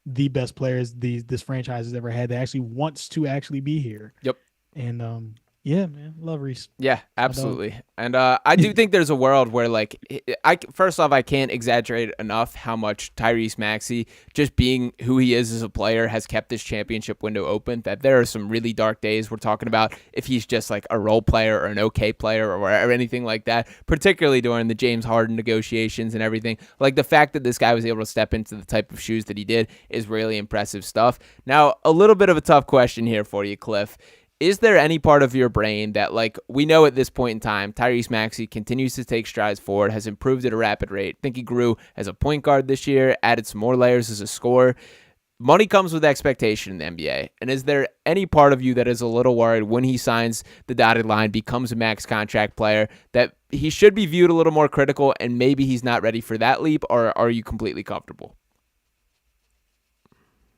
the best players this franchise has ever had that actually wants to actually be here. Yep. And yeah, man, love Reese. Yeah, absolutely. And I do think there's a world where, like, first off, I can't exaggerate enough how much Tyrese Maxey, just being who he is as a player, has kept this championship window open. That there are some really dark days we're talking about if he's just like a role player or an okay player or anything like that, particularly during the James Harden negotiations and everything. Like, the fact that this guy was able to step into the type of shoes that he did is really impressive stuff. Now, a little bit of a tough question here for you, Cliff. Is there any part of your brain that, like, we know at this point in time, Tyrese Maxey continues to take strides forward, has improved at a rapid rate. I think he grew as a point guard this year, added some more layers as a scorer. Money comes with expectation in the NBA. And is there any part of you that is a little worried when he signs the dotted line, becomes a max contract player, that he should be viewed a little more critical and maybe he's not ready for that leap, or are you completely comfortable?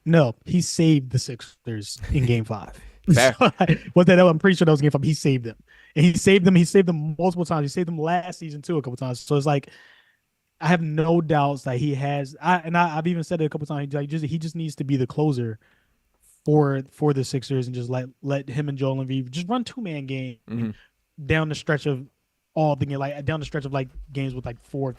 No, he saved the Sixers in Game 5. Fair. So, I'm pretty sure that was Game 5. He saved them, and he saved them. He saved them multiple times. He saved them last season too, a couple times. So it's like I have no doubts that he has. I've even said it a couple times. Like he just needs to be the closer for the Sixers and just let him and Joel Embiid just run 2-man game down the stretch of down the stretch of like games with like 4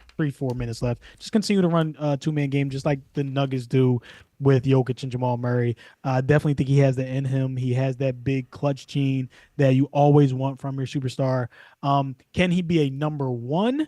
minutes left. Just continue to run 2-man game just like the Nuggets do with Jokic and Jamal Murray. Definitely think he has that in him. He has that big clutch gene that you always want from your superstar. Can he be a number one?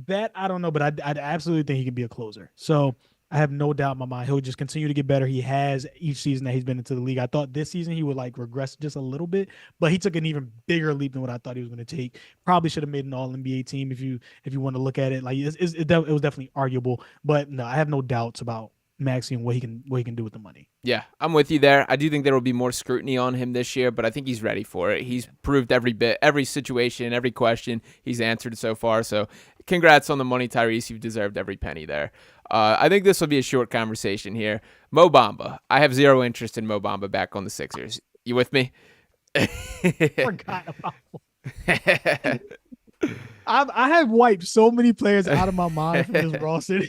That I don't know, but I'd absolutely think he can be a closer. So I have no doubt in my mind he'll just continue to get better. He has each season that he's been into the league. I thought this season he would like regress just a little bit, but he took an even bigger leap than what I thought he was going to take. Probably should have made an All-NBA team if you want to look at it. Like it was definitely arguable, but no, I have no doubts about Maxey and what he can do with the money. Yeah, I'm with you there. I do think there will be more scrutiny on him this year, but I think he's ready for it. He's proved every bit, every situation, every question he's answered so far. So congrats on the money, Tyrese. You've deserved every penny there. I think this will be a short conversation here. Mo Bamba. I have zero interest in Mo Bamba back on the Sixers. You with me? Forgot about I have wiped so many players out of my mind from this roster.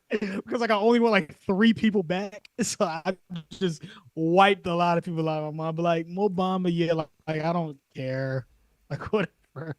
Because like I only want like 3 people back, so I just wiped a lot of people out of my mind. But like Mo Bamba, yeah, like I don't care, like whatever.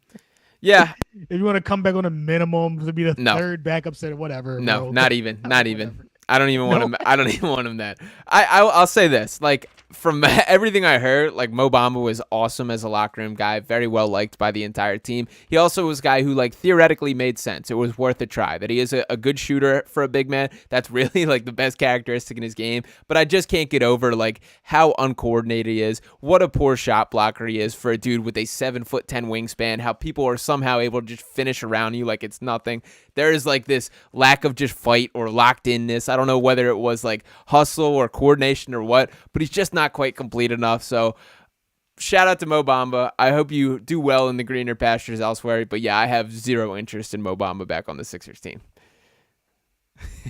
Yeah. If you want to come back on a minimum to be the No. third backup center, whatever. No, bro. not even. Whatever. I don't even want him. I don't even want him that. I'll say this. Like, from everything I heard, like, Mo Bamba was awesome as a locker room guy, very well liked by the entire team. He also was a guy who, like, theoretically made sense. It was worth a try. That he is a good shooter for a big man. That's really, like, the best characteristic in his game. But I just can't get over, like, how uncoordinated he is. What a poor shot blocker he is for a dude with a 7'10" wingspan. How people are somehow able to just finish around you like it's nothing. There is, like, this lack of just fight or locked inness. I don't know whether it was, like, hustle or coordination or what, but he's just not quite complete enough. So shout out to Mo Bamba. I hope you do well in the greener pastures elsewhere. But yeah, I have zero interest in Mo Bamba back on the Sixers team.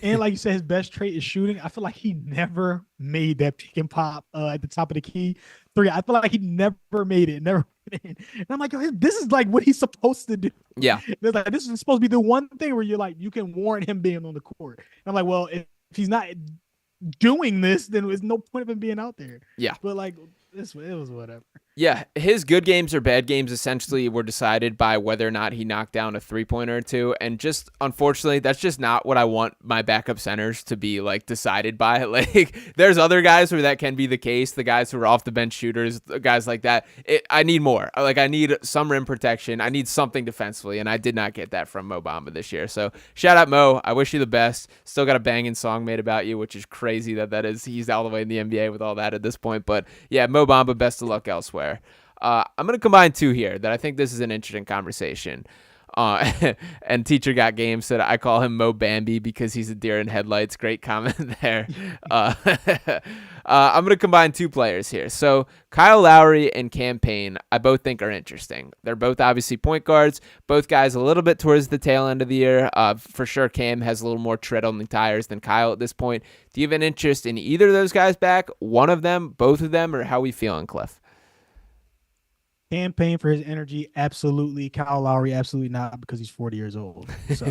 And like you said, his best trait is shooting. I feel like he never made that pick and pop at the top of the key 3. I feel like he never made it. Never. And I'm like, this is like what he's supposed to do. Yeah. It's like, this is supposed to be the one thing where you're like, you can warrant him being on the court. And I'm like, well, if he's not doing this, then there's no point of him being out there. Yeah. But like, it was whatever. Yeah, his good games or bad games essentially were decided by whether or not he knocked down a 3-pointer or 2. And just, unfortunately, that's just not what I want my backup centers to be, like, decided by. Like, there's other guys where that can be the case, the guys who are off the bench shooters, guys like that. I need more. Like, I need some rim protection. I need something defensively, and I did not get that from Mo Bamba this year. So, shout out, Mo. I wish you the best. Still got a banging song made about you, which is crazy that is. He's all the way in the NBA with all that at this point. But, yeah, Mo Bamba, best of luck elsewhere. I'm going to combine 2 here that I think this is an interesting conversation. And Teacher Got Game said, I call him Mo Bambi because he's a deer in headlights. Great comment there. I'm going to combine 2 players here. So Kyle Lowry and Cam Payne, I both think are interesting. They're both obviously point guards, both guys a little bit towards the tail end of the year. For sure, Cam has a little more tread on the tires than Kyle at this point. Do you have an interest in either of those guys back? One of them, both of them, or how we feeling, Cliff? Campaign for his energy, absolutely. Kyle Lowry, absolutely not, because he's 40 years old. So,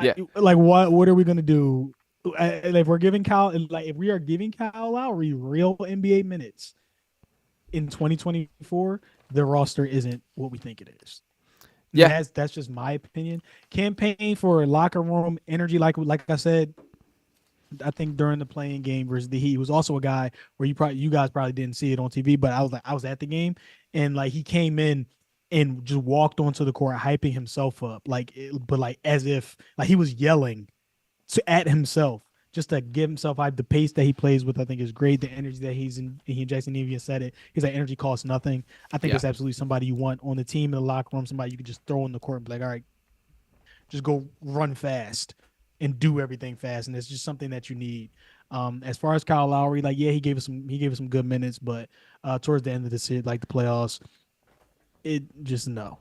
yeah, what are we gonna do? If we're giving if we are giving Kyle Lowry real NBA minutes in 2024, the roster isn't what we think it is. Yeah, that's just my opinion. Campaign for locker room energy, like I said, I think during the playing game versus the Heat, he was also a guy where you guys probably didn't see it on TV, but I was at the game, and like he came in and just walked onto the court hyping himself up, but as if like he was yelling at himself just to give himself hype. The pace that he plays with, I think, is great. The energy that he and Jackson even said it. He's like, energy costs nothing. I think it's absolutely somebody you want on the team in the locker room, somebody you can just throw in the court and be like, all right, just go run fast and do everything fast, and it's just something that you need. As far as Kyle Lowry, like he gave us some good minutes, but towards the end of the season, like the playoffs, it just no.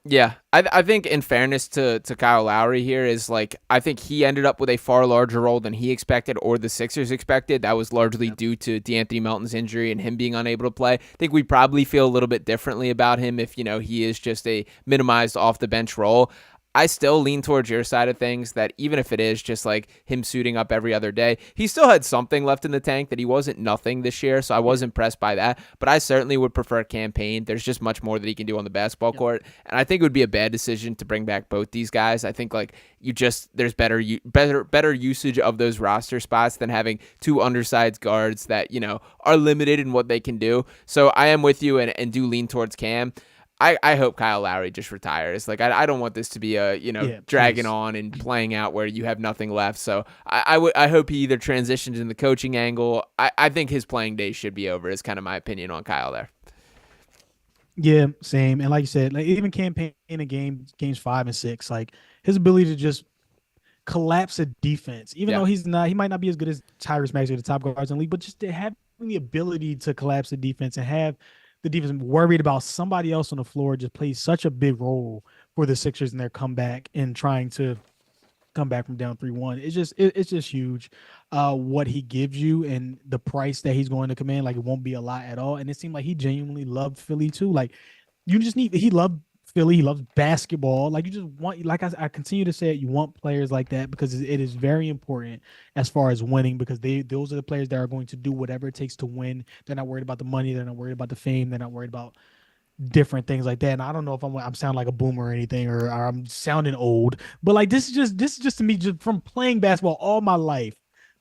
Yeah, I think in fairness to Kyle Lowry here is like I think he ended up with a far larger role than he expected or the Sixers expected. That was largely due to DeAnthony Melton's injury and him being unable to play. I think we probably feel a little bit differently about him if he is just a minimized off the bench role. I still lean towards your side of things that even if it is just like him suiting up every other day, he still had something left in the tank, that he wasn't nothing this year. So I was impressed by that, but I certainly would prefer Campaign. There's just much more that he can do on the basketball court. And I think it would be a bad decision to bring back both these guys. I think like there's better usage of those roster spots than having 2 undersized guards that, are limited in what they can do. So I am with you and do lean towards Cam. I hope Kyle Lowry just retires. Like I don't want this to be a dragging on and playing out where you have nothing left. So I hope he either transitions in the coaching angle. I think his playing days should be over. Is kind of my opinion on Kyle there. Yeah, same. And like you said, like even Campaign in games 5 and 6, like his ability to just collapse a defense, even though he might not be as good as Tyrese Maxey, the top guards in the league, but just to have the ability to collapse the defense and have the defense worried about somebody else on the floor just plays such a big role for the Sixers in their comeback and trying to come back from down 3-1. It's just huge what he gives you and the price that he's going to command. Like, it won't be a lot at all. And it seemed like he genuinely loved Philly too. Like, he loved Philly. He loves basketball. Like, you just want, like I continue to say it, you want players like that because it is very important as far as winning, because those are the players that are going to do whatever it takes to win. They're not worried about the money. They're not worried about the fame. They're not worried about different things like that. And I don't know if I'm sounding like a boomer or anything, or I'm sounding old, but like this is just to me, just from playing basketball all my life,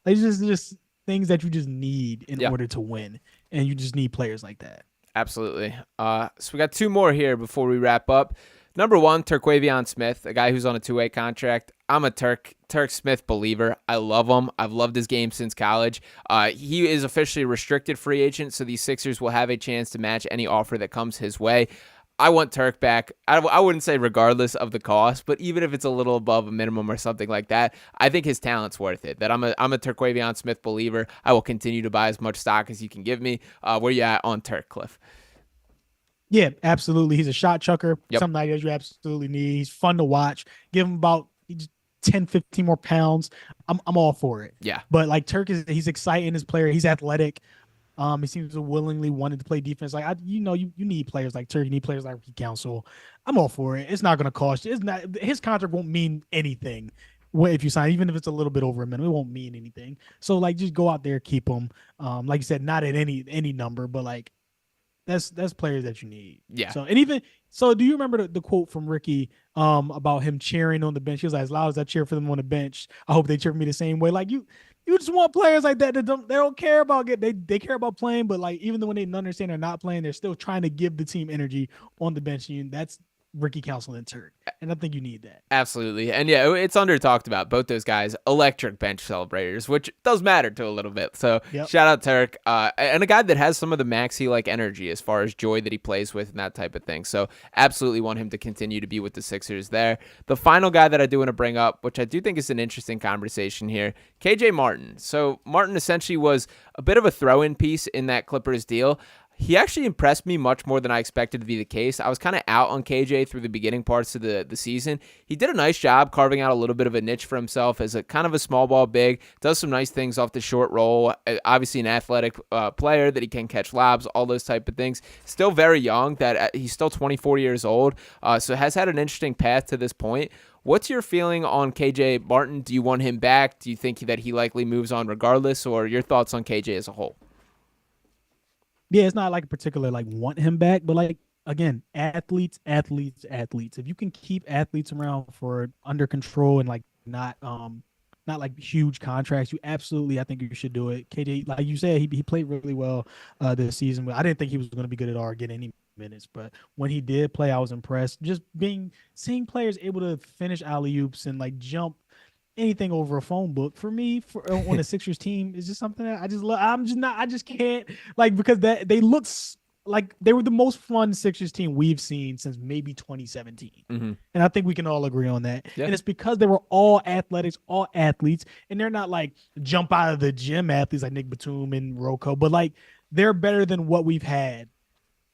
like just things that you just need in order to win, and you just need players like that. Absolutely. So we got two more here before we wrap up. Number one, Terquavion Smith, a guy who's on a two-way contract. I'm a Turk Smith believer. I love him. I've loved his game since college. He is officially a restricted free agent, so these Sixers will have a chance to match any offer that comes his way. I want Turk back. I wouldn't say regardless of the cost, but even if it's a little above a minimum or something like that, I think his talent's worth it. That I'm a Terquavion Smith believer. I will continue to buy as much stock as you can give me. Where you at on Turk, Cliff? Yeah, absolutely. He's a shot chucker. Yep. Something that you absolutely need. He's fun to watch. Give him about 10, 15 more pounds. I'm all for it. Yeah. But like Turk he's exciting as player. He's athletic. He seems to willingly wanted to play defense. Like you need players like Turk. You need players like Ricky Council. I'm all for it. It's not going to cost you. It's not, his contract won't mean anything if you sign, even if it's a little bit over a minimum. It won't mean anything. So like, just go out there, keep him. Like you said, not at any number, but like that's players that you need. Yeah. So do you remember the quote from Ricky about him cheering on the bench? He was like, as loud as I cheer for them on the bench, I hope they cheer for me the same way. Like you just want players like that they don't care about they care about playing, but like even though when they understand they're not playing, they're still trying to give the team energy on the bench. And that's Ricky Council and Turk, and I think you need that. Absolutely. And yeah, it's under talked about. Both those guys, electric bench celebrators, which does matter to a little bit. So Shout out Turk. And a guy that has some of the Maxey-like energy as far as joy that he plays with and that type of thing. So absolutely want him to continue to be with the Sixers there. The final guy that I do want to bring up, which I do think is an interesting conversation here, KJ Martin. So Martin essentially was a bit of a throw-in piece in that Clippers deal. He actually impressed me much more than I expected to be the case. I was kind of out on KJ through the beginning parts of the season. He did a nice job carving out a little bit of a niche for himself as a kind of a small ball big, does some nice things off the short roll, obviously an athletic player that he can catch lobs, all those type of things. Still very young, that he's still 24 years old, so has had an interesting path to this point. What's your feeling on KJ Martin? Do you want him back? Do you think that he likely moves on regardless, or your thoughts on KJ as a whole? Yeah, it's not like a particular like want him back, but like again, athletes. If you can keep athletes around for under control and like not like huge contracts, you absolutely, I think you should do it. KJ, like you said, he played really well this season, but I didn't think he was going to be good at all or get any minutes. But when he did play, I was impressed. Just seeing players able to finish alley-oops and like jump anything over a phone book for me on a Sixers team is just something that I just love. I just can't, like, because they look like they were the most fun Sixers team we've seen since maybe 2017. Mm-hmm. And I think we can all agree on that. Yeah. And it's because they were all athletics, all athletes, and they're not like jump out of the gym athletes like Nick Batum and Rocco, but like they're better than what we've had.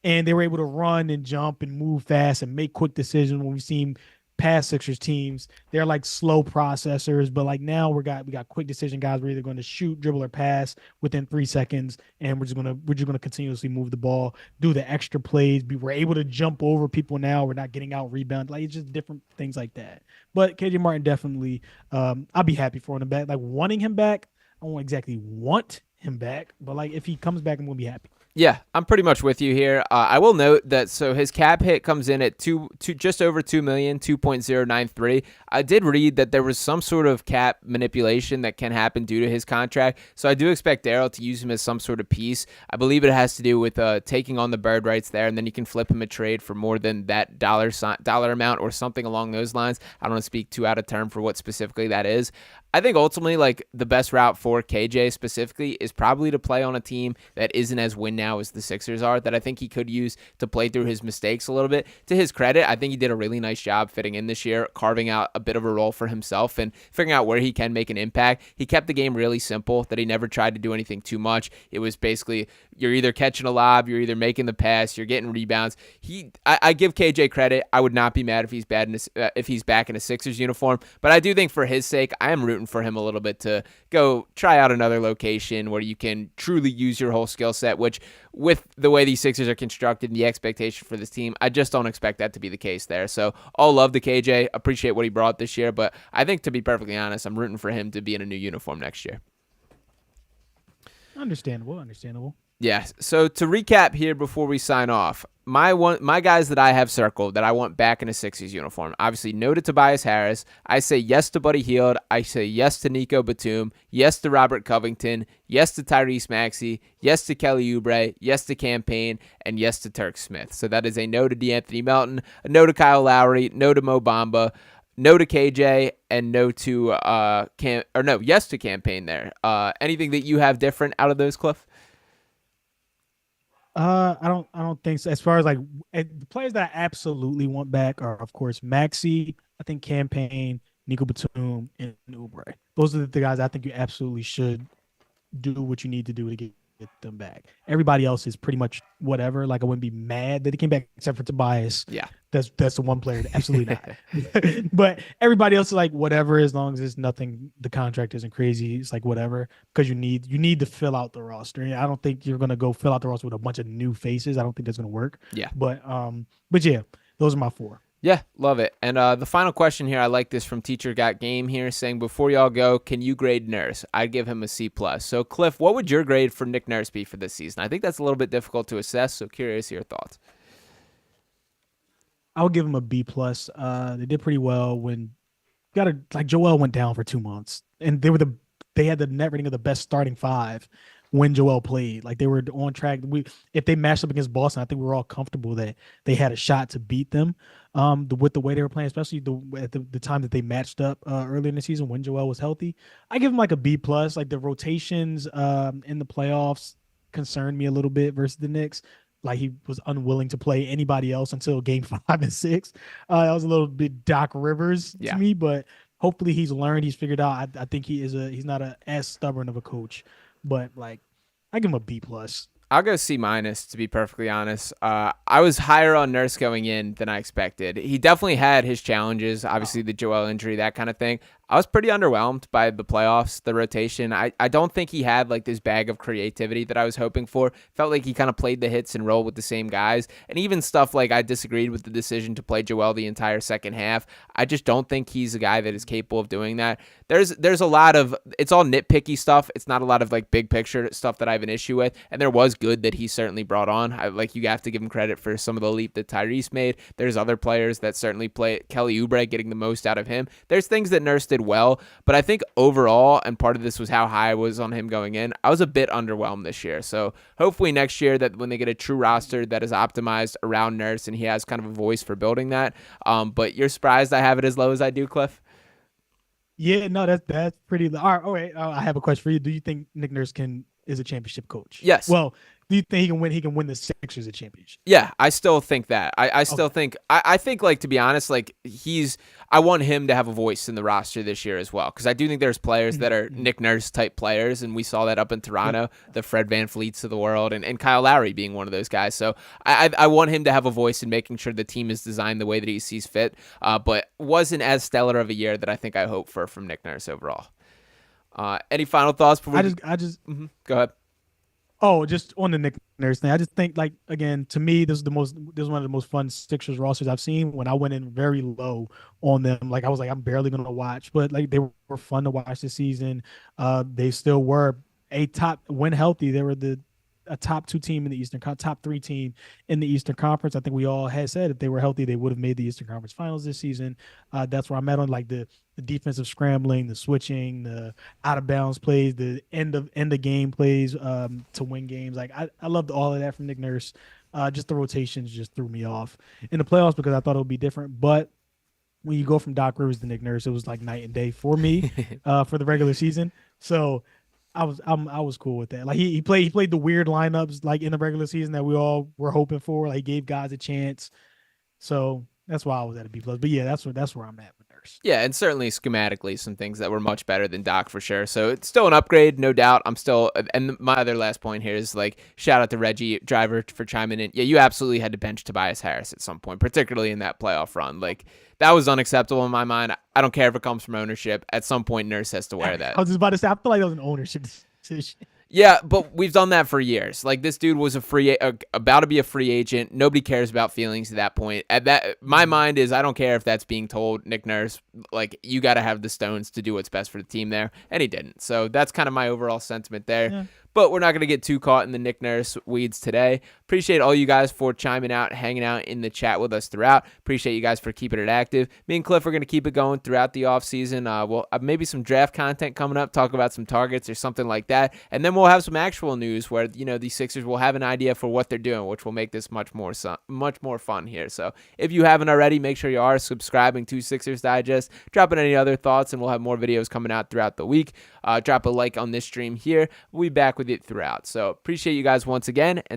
And they were able to run and jump and move fast and make quick decisions when we've seen past Sixers teams. They're like slow processors, but like now we got quick decision guys. We're either going to shoot, dribble, or pass within 3 seconds, and we're just gonna continuously move the ball, do the extra plays. We're able to jump over people now. We're not getting out rebound. Like, it's just different things like that. But KJ Martin definitely, I'll be happy for him back. Like, wanting him back, I won't exactly want him back, but like if he comes back, I'm gonna be happy. Yeah, I'm pretty much with you here. I will note that so his cap hit comes in at just over $2 million, 2.093. I did read that there was some sort of cap manipulation that can happen due to his contract, so I do expect Daryl to use him as some sort of piece. I believe it has to do with taking on the bird rights there, and then you can flip him a trade for more than that dollar amount or something along those lines. I don't want to speak too out of term for what specifically that is. I think ultimately, like, the best route for KJ specifically is probably to play on a team that isn't as win now as the Sixers are, that I think he could use to play through his mistakes a little bit. To his credit, I think he did a really nice job fitting in this year, carving out a bit of a role for himself and figuring out where he can make an impact. He kept the game really simple, that he never tried to do anything too much. It was basically, you're either catching a lob, you're either making the pass, you're getting rebounds. I give KJ credit. I would not be mad if he's if he's back in a Sixers uniform, but I do think for his sake, I am rooting for him a little bit to go try out another location where you can truly use your whole skill set, which with the way these Sixers are constructed and the expectation for this team, I just don't expect that to be the case there. So all love to KJ, appreciate what he brought this year, but I think, to be perfectly honest, I'm rooting for him to be in a new uniform next year. Understandable. Yeah. So to recap here before we sign off, my guys that I have circled that I want back in a Sixers uniform. Obviously, no to Tobias Harris. I say yes to Buddy Hield. I say yes to Nico Batum. Yes to Robert Covington. Yes to Tyrese Maxey. Yes to Kelly Oubre. Yes to Campaign. And yes to Turk Smith. So that is a no to DeAnthony Melton, a no to Kyle Lowry, no to Mo Bamba, no to KJ, and no to yes to Campaign there. Anything that you have different out of those, Cliff? I don't think so. As far as like the players that I absolutely want back are, of course, Maxi, I think Campaign, Nico Batum, and Oubre. Those are the guys I think you absolutely should do what you need to do to get them back. Everybody else is pretty much whatever. Like, I wouldn't be mad that he came back except for Tobias. Yeah. That's the one player that absolutely not. But everybody else is like whatever, as long as it's nothing, the contract isn't crazy. It's like whatever, because you need to fill out the roster. And I don't think you're gonna go fill out the roster with a bunch of new faces. I don't think that's gonna work. Yeah. But yeah, those are my four. Yeah, love it. And the final question here, I like this from Teacher Got Game here, saying, before y'all go, can you grade Nurse? I'd give him a C+. So, Cliff, what would your grade for Nick Nurse be for this season? I think that's a little bit difficult to assess, so curious your thoughts. I would give him a B+. They did pretty well when Joel went down for 2 months, and they had the net rating of the best starting five when Joel played. Like, they were on track. If they matched up against Boston, I think we were all comfortable that they had a shot to beat them. With the way they were playing, especially at the time that they matched up earlier in the season when Joel was healthy. I give him like a B+. Like, the rotations in the playoffs concerned me a little bit versus the Knicks. Like, he was unwilling to play anybody else until game 5 and 6. That was a little bit Doc Rivers to me, but hopefully he's learned, he's figured out. I think he's not as stubborn of a coach, but like, I give him a B+. I'll go C-, to be perfectly honest. I was higher on Nurse going in than I expected. He definitely had his challenges, obviously the Joel injury, that kind of thing. I was pretty underwhelmed by the playoffs, the rotation. I don't think he had like this bag of creativity that I was hoping for. Felt like he kind of played the hits and roll with the same guys. And even stuff like, I disagreed with the decision to play Joel the entire second half. I just don't think he's a guy that is capable of doing that. There's a lot of, it's all nitpicky stuff. It's not a lot of like big picture stuff that I have an issue with. And there was good that he certainly brought on. You have to give him credit for some of the leap that Tyrese made. There's other players that certainly play. Kelly Oubre getting the most out of him. There's things that Nurse did well, but I think overall, and part of this was how high I was on him going in, I was a bit underwhelmed this year. So hopefully next year, that when they get a true roster that is optimized around Nurse and he has kind of a voice for building that. But you're surprised I have it as low as I do, Cliff? Yeah, no, that's pretty low. All right, I have a question for you. Do you think Nick Nurse is a championship coach? Yes. Well, do you think he can win the Sixers a championship? Yeah, I still think that. I still think I think, like, to be honest, like, I want him to have a voice in the roster this year as well, because I do think there's players that are Nick Nurse type players, and we saw that up in Toronto, the Fred VanVleets of the world, and Kyle Lowry being one of those guys. So I want him to have a voice in making sure the team is designed the way that he sees fit, but wasn't as stellar of a year that I think I hope for from Nick Nurse overall. Any final thoughts before go ahead. Oh, just on the Nick Nurse thing, I just think, like, again, to me, this is one of the most fun Sixers rosters I've seen. When I went in very low on them, like, I was like, I'm barely gonna watch, but like, they were fun to watch this season. They still were when healthy, they were a top 2 team in the Eastern, top 3 team in the Eastern Conference. I think we all had said if they were healthy, they would have made the Eastern Conference Finals this season. That's where I'm at on like the defensive scrambling, the switching, the out of bounds plays, the end of game plays to win games. Like, I loved all of that from Nick Nurse. Just the rotations just threw me off in the playoffs because I thought it would be different. But when you go from Doc Rivers to Nick Nurse, it was like night and day for me for the regular season. So I was cool with that. Like he played the weird lineups like in the regular season that we all were hoping for. Like he gave guys a chance. So that's why I was at a B plus. But yeah, that's where I'm at with Nurse. Yeah, and certainly schematically some things that were much better than Doc for sure. So it's still an upgrade, no doubt. I'm still, and my other last point here is like shout out to Reggie Driver for chiming in. Yeah, you absolutely had to bench Tobias Harris at some point, particularly in that playoff run. Like that was unacceptable in my mind. I don't care if it comes from ownership. At some point, Nurse has to wear that. I was just about to say, I feel like that was an ownership decision. Yeah, but we've done that for years. Like this dude was about to be a free agent. Nobody cares about feelings at that point. At that, my mind is I don't care if that's being told. Nick Nurse, like you got to have the stones to do what's best for the team there, and he didn't. So that's kind of my overall sentiment there. Yeah. But we're not going to get too caught in the Nick Nurse weeds today. Appreciate all you guys for chiming out, hanging out in the chat with us throughout. Appreciate you guys for keeping it active. Me and Cliff are going to keep it going throughout the offseason. We'll maybe some draft content coming up, talk about some targets or something like that. And then we'll have some actual news where, the Sixers will have an idea for what they're doing, which will make this much more fun here. So if you haven't already, make sure you are subscribing to Sixers Digest. Dropping any other thoughts, and we'll have more videos coming out throughout the week. Drop a like on this stream here. We'll be back with it throughout. So appreciate you guys once again, and